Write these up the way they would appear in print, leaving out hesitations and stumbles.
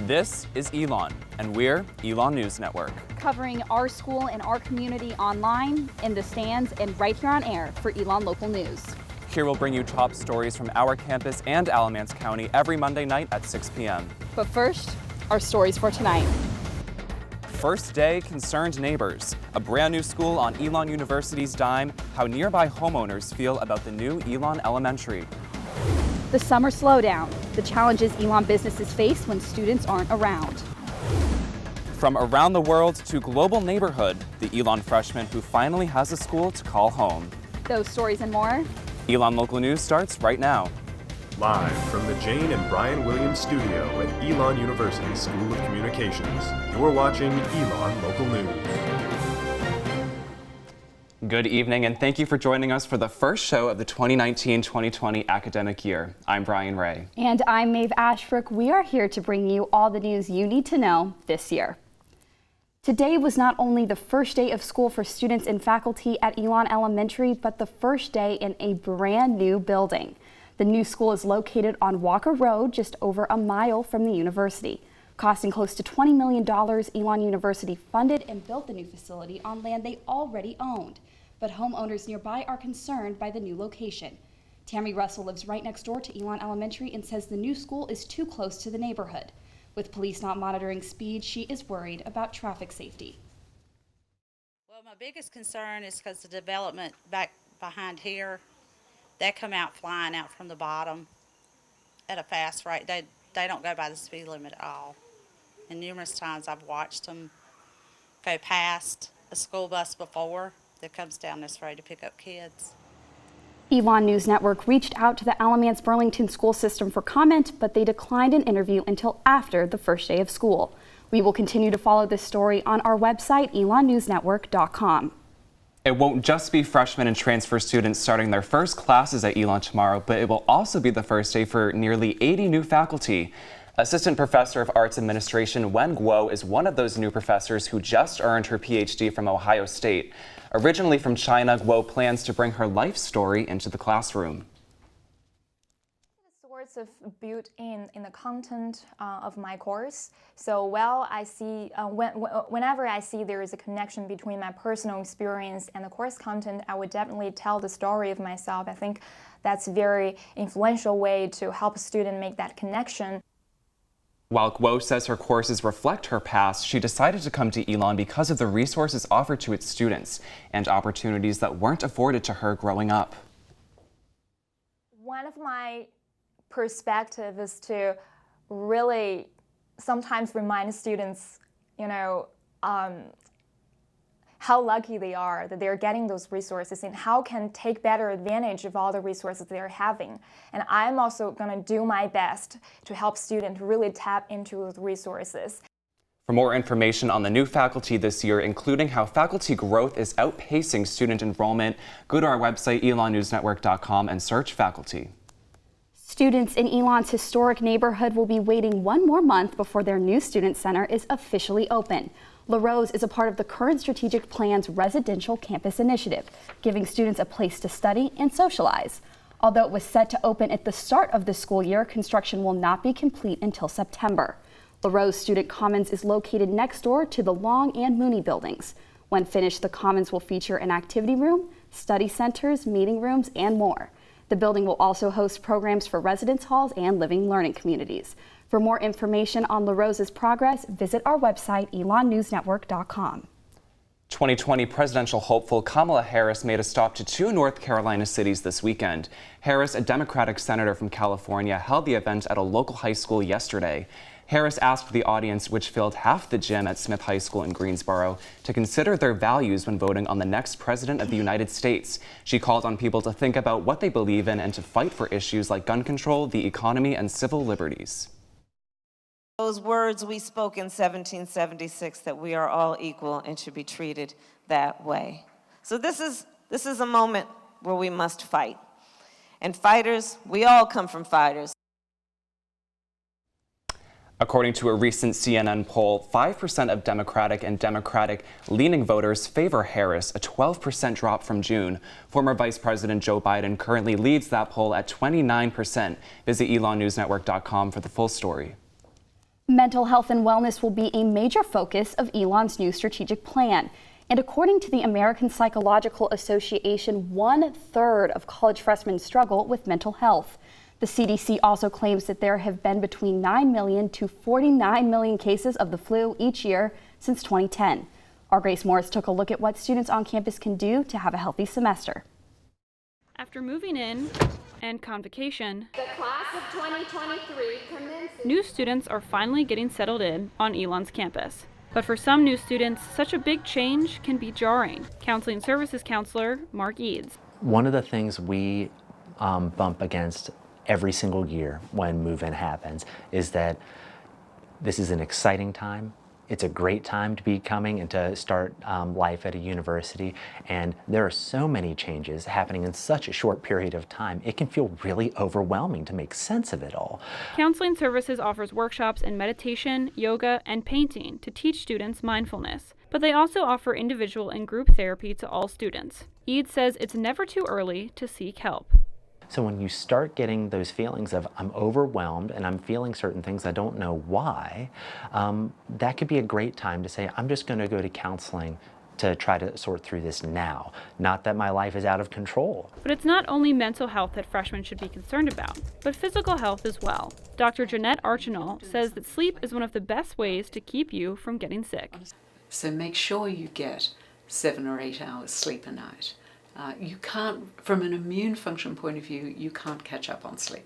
This is Elon, and we're Elon News Network. Covering our school and our community online, in the stands, and right here on air for Elon Local News. Here we'll bring you top stories from our campus and Alamance County every Monday night at 6 p.m. But first, our stories for tonight. First day concerned neighbors. A brand new school on Elon University's dime. How nearby homeowners feel about the new Elon Elementary. The summer slowdown. The challenges Elon businesses face when students aren't around. From around the world to global neighborhood, the Elon freshman who finally has a school to call home. Those stories and more. Elon Local News starts right now. Live from the Jane and Brian Williams studio at Elon University School of Communications, you're watching Elon Local News. Good evening, and thank you for joining us for the first show of the 2019-2020 academic year. I'm Brian Ray. And I'm Maeve Ashbrook. We are here to bring you all the news you need to know this year. Today was not only the first day of school for students and faculty at Elon Elementary, but the first day in a brand new building. The new school is located on Walker Road, just over a mile from the university. Costing close to $20 million, Elon University funded and built the new facility on land they already owned. But homeowners nearby are concerned by the new location. Tammy Russell lives right next door to Elon Elementary and says the new school is too close to the neighborhood. With police not monitoring speed, she is worried about traffic safety. Well, my biggest concern is because the development back behind here, they come out flying out from the bottom at a fast rate. They don't go by the speed limit at all. And numerous times I've watched them go past a school bus before that comes down this road to pick up kids. Elon News Network reached out to the Alamance Burlington school system for comment, but they declined an interview until after the first day of school. We will continue to follow this story on our website, elonnewsnetwork.com. It won't just be freshmen and transfer students starting their first classes at Elon tomorrow, but it will also be the first day for nearly 80 new faculty. Assistant Professor of Arts Administration Wen Guo is one of those new professors who just earned her PhD from Ohio State. Originally from China, Guo plans to bring her life story into the classroom. Sorts of built in the content of my course. So I see whenever I see there is a connection between my personal experience and the course content, I would definitely tell the story of myself. I think that's a very influential way to help a student make that connection. While Guo says her courses reflect her past, she decided to come to Elon because of the resources offered to its students and opportunities that weren't afforded to her growing up. One of my perspectives is to really sometimes remind students, how lucky they are that they're getting those resources and how can take better advantage of all the resources they're having. And I'm also going to do my best to help students really tap into those resources. For more information on the new faculty this year, including how faculty growth is outpacing student enrollment, go to our website, elonnewsnetwork.com, and search faculty. Students in Elon's historic neighborhood will be waiting one more month before their new student center is officially open. La Rose is a part of the current strategic plan's residential campus initiative, giving students a place to study and socialize. Although it was set to open at the start of the school year, construction will not be complete until September. La Rose Student Commons is located next door to the Long and Mooney buildings. When finished, the Commons will feature an activity room, study centers, meeting rooms, and more. The building will also host programs for residence halls and living learning communities. For more information on La Rose's progress, visit our website, elonnewsnetwork.com. 2020 presidential hopeful Kamala Harris made a stop to two North Carolina cities this weekend. Harris, a Democratic senator from California, held the event at a local high school yesterday. Harris asked the audience, which filled half the gym at Smith High School in Greensboro, to consider their values when voting on the next president of the United States. She called on people to think about what they believe in and to fight for issues like gun control, the economy, and civil liberties. Those words we spoke in 1776, that we are all equal and should be treated that way. So this is a moment where we must fight. And fighters, we all come from fighters. According to a recent CNN poll, 5% of Democratic and Democratic-leaning voters favor Harris, a 12% drop from June. Former Vice President Joe Biden currently leads that poll at 29%. Visit elonnewsnetwork.com for the full story. Mental health and wellness will be a major focus of Elon's new strategic plan. And according to the American Psychological Association, 1/3 of college freshmen struggle with mental health. The CDC also claims that there have been between 9 million to 49 million cases of the flu each year since 2010. Our Grace Morris took a look at what students on campus can do to have a healthy semester. After moving in and convocation, the class of 2023 commences. New students are finally getting settled in on Elon's campus. But for some new students, such a big change can be jarring. Counseling Services Counselor Mark Eads. One of the things we bump against every single year when move-in happens is that this is an exciting time. It's a great time to be coming and to start life at a university, and there are so many changes happening in such a short period of time. It can feel really overwhelming to make sense of it all. Counseling Services offers workshops in meditation, yoga, and painting to teach students mindfulness. But they also offer individual and group therapy to all students. Eads says it's never too early to seek help. So when you start getting those feelings of I'm overwhelmed and I'm feeling certain things I don't know why, that could be a great time to say, I'm just going to go to counseling to try to sort through this now. Not that my life is out of control. But it's not only mental health that freshmen should be concerned about, but physical health as well. Dr. Jeanette Archinal says that sleep is one of the best ways to keep you from getting sick. So make sure you get 7 or 8 hours sleep a night. You can't, from an immune function point of view, you can't catch up on sleep.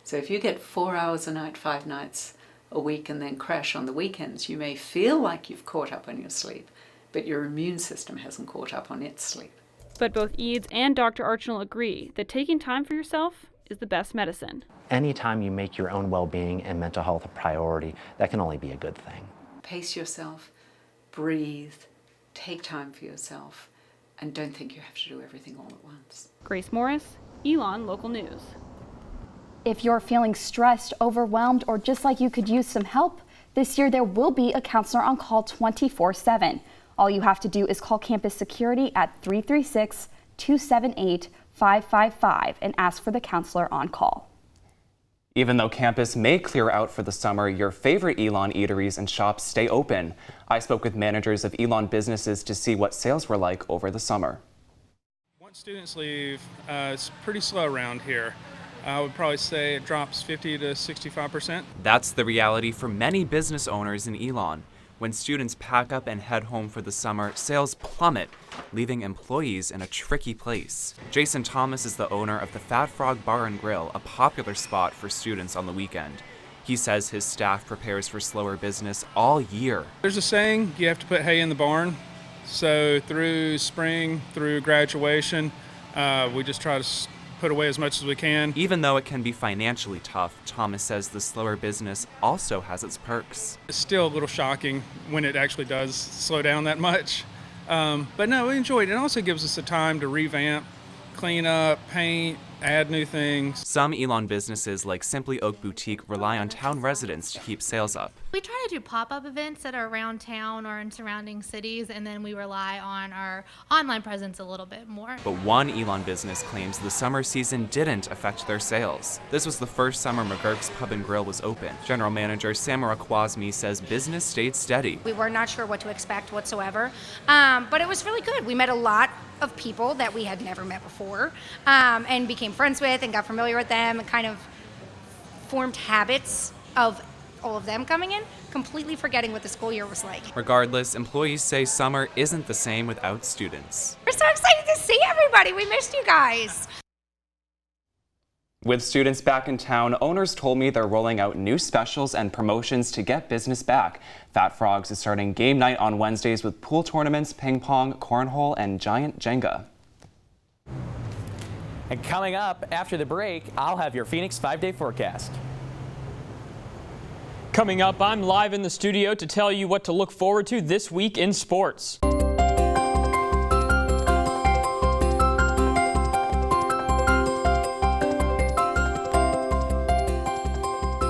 So if you get 4 hours a night, 5 nights a week, and then crash on the weekends, you may feel like you've caught up on your sleep, but your immune system hasn't caught up on its sleep. But both Eads and Dr. Archinal agree that taking time for yourself is the best medicine. Anytime you make your own well-being and mental health a priority, that can only be a good thing. Pace yourself, breathe, take time for yourself, and don't think you have to do everything all at once. Grace Morris, Elon Local News. If you're feeling stressed, overwhelmed, or just like you could use some help, this year there will be a counselor on call 24/7. All you have to do is call campus security at 336-278-555 and ask for the counselor on call. Even though campus may clear out for the summer, your favorite Elon eateries and shops stay open. I spoke with managers of Elon businesses to see what sales were like over the summer. Once students leave, it's pretty slow around here. I would probably say it drops 50 to 65%. That's the reality for many business owners in Elon. When students pack up and head home for the summer, sales plummet, leaving employees in a tricky place. Jason Thomas is the owner of the Fat Frog Bar and Grill, a popular spot for students on the weekend. He says his staff prepares for slower business all year. There's a saying, you have to put hay in the barn. So through spring, through graduation, we just try to put away as much as we can. Even though it can be financially tough, Thomas says the slower business also has its perks. It's still a little shocking when it actually does slow down that much. But no, we enjoy it. It also gives us the time to revamp, clean up, paint, add new things. Some Elon businesses like Simply Oak Boutique rely on town residents to keep sales up. We try to do pop-up events that are around town or in surrounding cities, and then we rely on our online presence a little bit more. But one Elon business claims the summer season didn't affect their sales. This was the first summer McGurk's Pub and Grill was open. General Manager Samara Kwasmi says business stayed steady. We were not sure what to expect whatsoever, but it was really good. We met a lot of people that we had never met before, and became friends with and got familiar with them and kind of formed habits of all of them coming in, completely forgetting what the school year was like. Regardless, employees say summer isn't the same without students. We're so excited to see everybody. We missed you guys. With students back in town, owners told me they're rolling out new specials and promotions to get business back. Fat Frogs is starting game night on Wednesdays with pool tournaments, ping pong, cornhole, and giant Jenga. And coming up after the break, I'll have your Phoenix 5-day forecast. Coming up, I'm live in the studio to tell you what to look forward to this week in sports.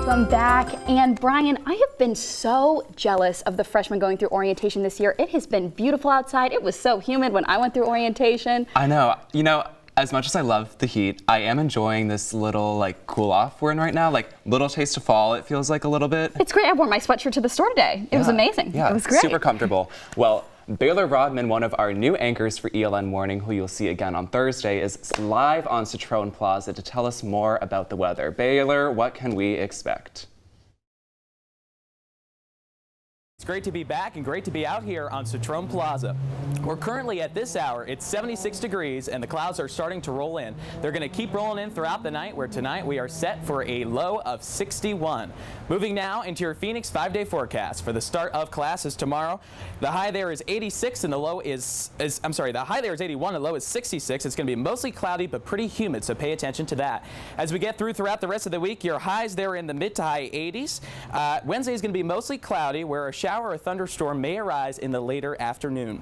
Welcome back. And Brian, I have been so jealous of the freshmen going through orientation this year. It has been beautiful outside. It was so humid when I went through orientation. I know. You know, As much as I love the heat, I am enjoying this little like cool off we're in right now. Like little taste of fall, it feels like a little bit. It's great. I wore my sweatshirt to the store today. It was amazing. Yeah, it was great. Super comfortable. Well, Baylor Rodman, one of our new anchors for ELN Morning, who you'll see again on Thursday, is live on Citroen Plaza to tell us more about the weather. Baylor, what can we expect? It's great to be back and great to be out here on Citroen Plaza. We're currently at this hour, it's 76 degrees and the clouds are starting to roll in. They're going to keep rolling in throughout the night, where tonight we are set for a low of 61. Moving now into your Phoenix 5-day forecast for the start of classes tomorrow. The high there is 86 and the low is the high there is 81 and the low is 66. It's going to be mostly cloudy but pretty humid, so pay attention to that. As we get throughout the rest of the week, your highs there in the mid to high 80s. Wednesday is going to be mostly cloudy, where a shower or thunderstorm may arise in the later afternoon.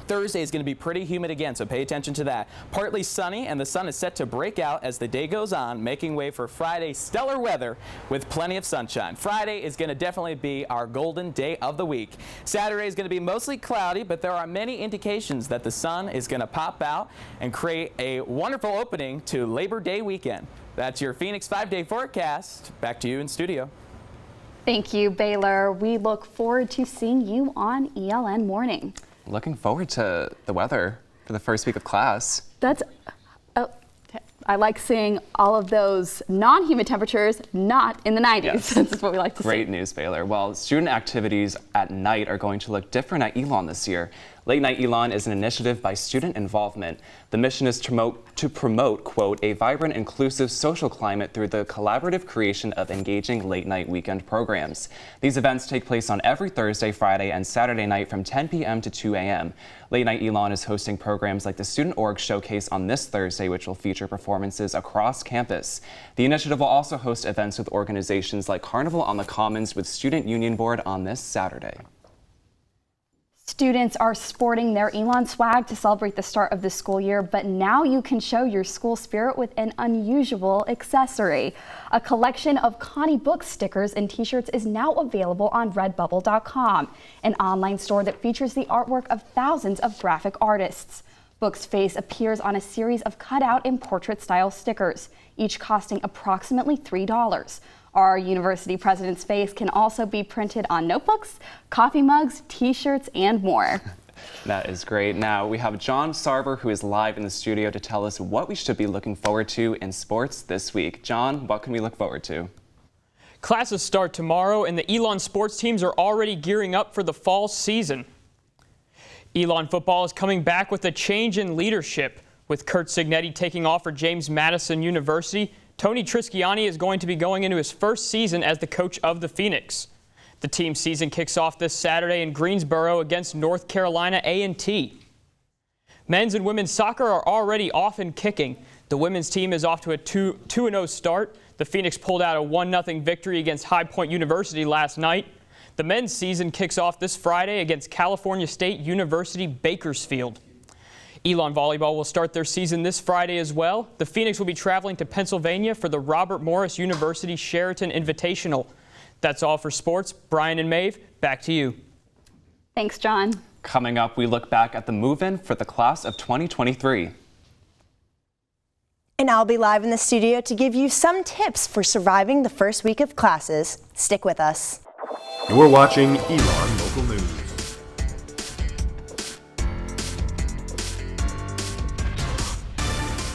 Thursday is going to be pretty humid again, so pay attention to that. Partly sunny, and the sun is set to break out as the day goes on, making way for Friday's stellar weather with plenty of sunshine. Friday is going to definitely be our golden day of the week. Saturday is going to be mostly cloudy, but there are many indications that the sun is going to pop out and create a wonderful opening to Labor Day weekend. That's your Phoenix 5-day forecast. Back to you in studio. Thank you, Baylor. We look forward to seeing you on ELN Morning. Looking forward to the weather for the first week of class. I like seeing all of those non-humid temperatures not in the 90s. Yes. This is what we like to see. Great news, Baylor. Well, student activities at night are going to look different at Elon this year. Late Night Elon is an initiative by student involvement. The mission is to promote, quote, a vibrant, inclusive social climate through the collaborative creation of engaging late-night weekend programs. These events take place on every Thursday, Friday, and Saturday night from 10 p.m. to 2 a.m. Late Night Elon is hosting programs like the Student Org Showcase on this Thursday, which will feature performances across campus. The initiative will also host events with organizations like Carnival on the Commons with Student Union Board on this Saturday. Students are sporting their Elon swag to celebrate the start of the school year, but now you can show your school spirit with an unusual accessory. A collection of Connie book stickers and t-shirts is now available on redbubble.com, an online store that features the artwork of thousands of graphic artists. Book's face appears on a series of cutout and portrait-style stickers, each costing approximately $3. Our university president's face can also be printed on notebooks, coffee mugs, t-shirts, and more. That is great. Now we have John Sarver, who is live in the studio to tell us what we should be looking forward to in sports this week. John, what can we look forward to? Classes start tomorrow, and the Elon sports teams are already gearing up for the fall season. Elon football is coming back with a change in leadership. With Kurt Signetti taking off for James Madison University, Tony Trisciani is going to be going into his first season as the coach of the Phoenix. The team's season kicks off this Saturday in Greensboro against North Carolina A&T. Men's and women's soccer are already off and kicking. The women's team is off to a 2-0 start. The Phoenix pulled out a 1-0 victory against High Point University last night. The men's season kicks off this Friday against California State University Bakersfield. Elon Volleyball will start their season this Friday as well. The Phoenix will be traveling to Pennsylvania for the Robert Morris University Sheraton Invitational. That's all for sports. Brian and Maeve, back to you. Thanks, John. Coming up, we look back at the move-in for the class of 2023. And I'll be live in the studio to give you some tips for surviving the first week of classes. Stick with us. You're watching Elon Local News.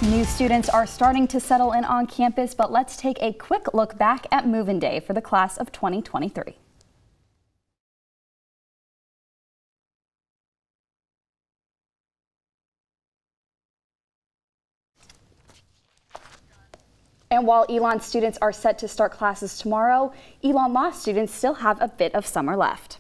New students are starting to settle in on campus, but let's take a quick look back at move-in day for the class of 2023. And while Elon students are set to start classes tomorrow, Elon Law students still have a bit of summer left.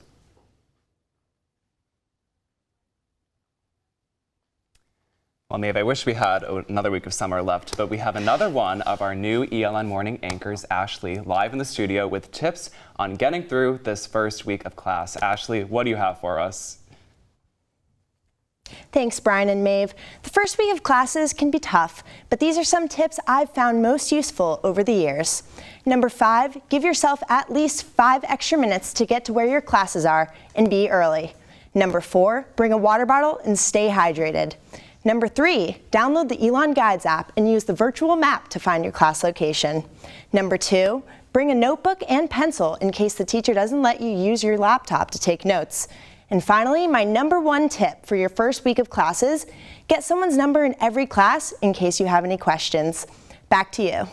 Well, Maeve, I wish we had another week of summer left, but we have another one of our new ELN Morning anchors, Ashley, live in the studio with tips on getting through this first week of class. Ashley, what do you have for us? Thanks, Brian and Maeve. The first week of classes can be tough, but these are some tips I've found most useful over the years. Number 5, give yourself at least 5 extra minutes to get to where your classes are and be early. Number 4, bring a water bottle and stay hydrated. Number 3, download the Elon Guides app and use the virtual map to find your class location. Number 2, bring a notebook and pencil in case the teacher doesn't let you use your laptop to take notes. And finally, my number 1 tip for your first week of classes, get someone's number in every class in case you have any questions. Back to you.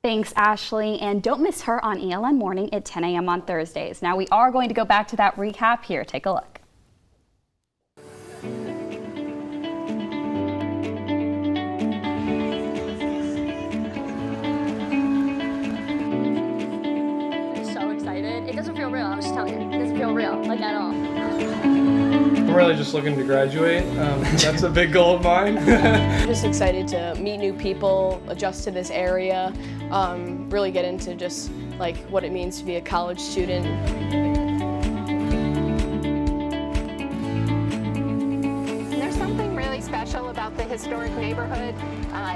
Thanks, Ashley, and don't miss her on ELN Morning at 10 a.m. on Thursdays. Now we are going to go back to that recap here. Take a look. So excited. It doesn't feel real, I was just telling you. It doesn't feel real, like at all. I'm really just looking to graduate. That's a big goal of mine. I'm just excited to meet new people, adjust to this area, really get into just like what it means to be a college student. There's something really special about the historic neighborhood.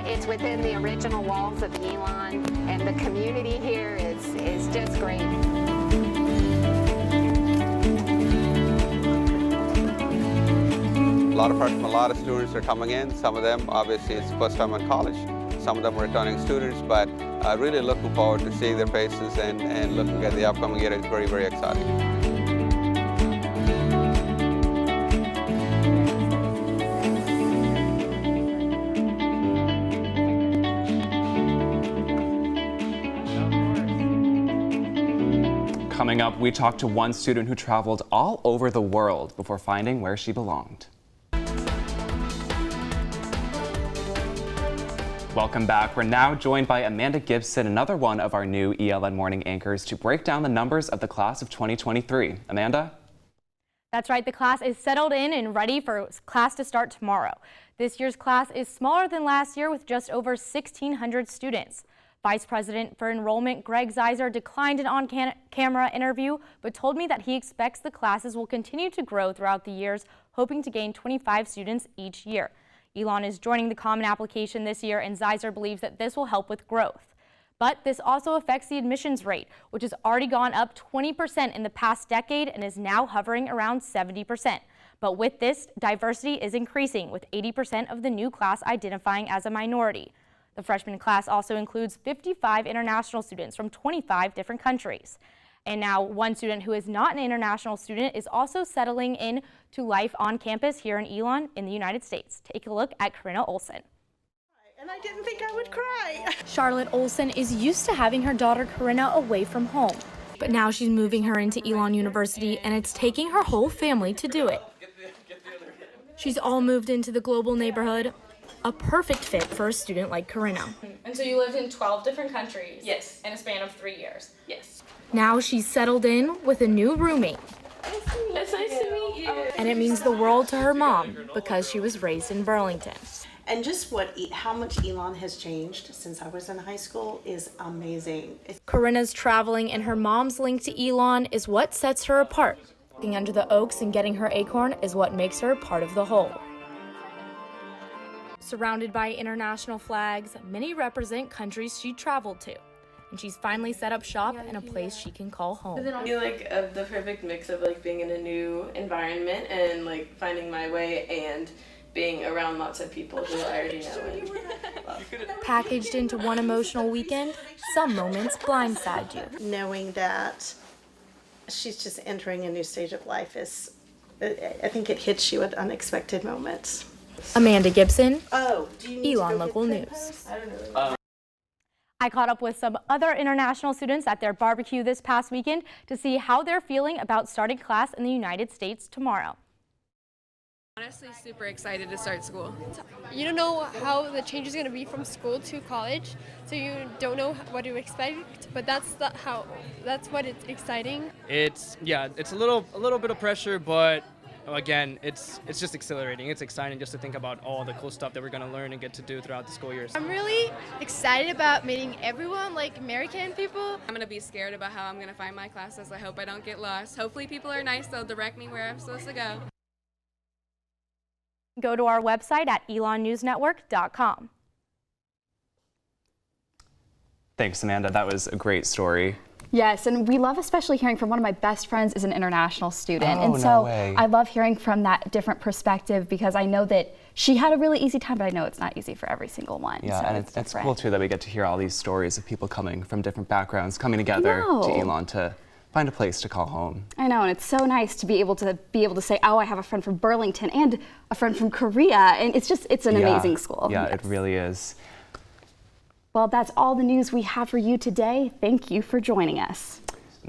It's within the original walls of Elon, and the community here is just great. A lot of freshmen, a lot of students are coming in. Some of them, obviously, it's first time in college. Some of them are returning students, but really looking forward to seeing their faces and looking at the upcoming year. It's very, very exciting. Coming up, we talked to one student who traveled all over the world before finding where she belonged. Welcome back. We're now joined by Amanda Gibson, another one of our new ELN Morning anchors, to break down the numbers of the class of 2023. Amanda? That's right. The class is settled in and ready for class to start tomorrow. This year's class is smaller than last year with just over 1,600 students. Vice President for Enrollment Greg Zeiser declined an on-camera interview, but told me that he expects the classes will continue to grow throughout the years, hoping to gain 25 students each year. Elon is joining the Common Application this year, and Zeiser believes that this will help with growth. But this also affects the admissions rate, which has already gone up 20% in the past decade and is now hovering around 70%. But with this, diversity is increasing, with 80% of the new class identifying as a minority. The freshman class also includes 55 international students from 25 different countries. And now one student who is not an international student is also settling in to life on campus here in Elon in the United States. Take a look at Corinna Olson. And I didn't think I would cry. Charlotte Olson is used to having her daughter Corinna away from home. But now she's moving her into Elon University, and it's taking her whole family to do it. She's all moved into the global neighborhood, a perfect fit for a student like Corinna. And so you lived in 12 different countries? Yes. In a span of 3 years? Yes. Now she's settled in with a new roommate. It's nice to meet you. And it means the world to her mom because she was raised in Burlington. And just how much Elon has changed since I was in high school is amazing. Corinna's traveling and her mom's link to Elon is what sets her apart. Walking under the oaks and getting her acorn is what makes her part of the whole. Surrounded by international flags, many represent countries she traveled to. And she's finally set up shop in a place she can call home. I feel like the perfect mix of like being in a new environment and like finding my way and being around lots of people who I already know and love. Packaged into one emotional weekend, some moments blindside you. Knowing that she's just entering a new stage of life I think it hits you at unexpected moments. Amanda Gibson, Elon Local News. I caught up with some other international students at their barbecue this past weekend to see how they're feeling about starting class in the United States tomorrow. Honestly, super excited to start school. You don't know how the change is going to be from school to college, so you don't know what to expect, but that's what it's exciting. It's a little bit of pressure, but again, it's just exhilarating. It's exciting just to think about all the cool stuff that we're going to learn and get to do throughout the school years. I'm really excited about meeting everyone, like American people. I'm going to be scared about how I'm going to find my classes. I hope I don't get lost. Hopefully people are nice. They'll direct me where I'm supposed to go. Go to our website at elonnewsnetwork.com. Thanks, Amanda. That was a great story. Yes, and we love especially hearing from one of my best friends is an international student. Oh, and no so way. I love hearing from that different perspective because I know that she had a really easy time, but I know it's not easy for every single one. Yeah, so and it's cool too that we get to hear all these stories of people coming from different backgrounds, coming together to Elon to find a place to call home. I know, and it's so nice to be able to say, oh, I have a friend from Burlington and a friend from Korea, and it's an amazing school. Yeah, it really is. Well, that's all the news we have for you today. Thank you for joining us.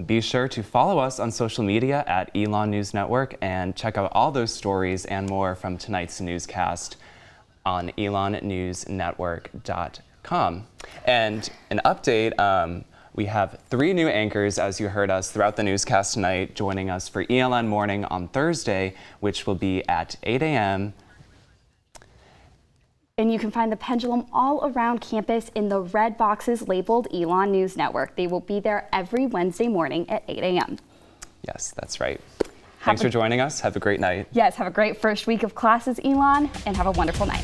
Be sure to follow us on social media at Elon News Network and check out all those stories and more from tonight's newscast on elonnewsnetwork.com. And an update, we have 3 new anchors, as you heard us throughout the newscast tonight, joining us for ELN Morning on Thursday, which will be at 8 a.m. And you can find the pendulum all around campus in the red boxes labeled Elon News Network. They will be there every Wednesday morning at 8 a.m. Yes, that's right. Thanks for joining us. Have a great night. Yes, have a great first week of classes, Elon, and have a wonderful night.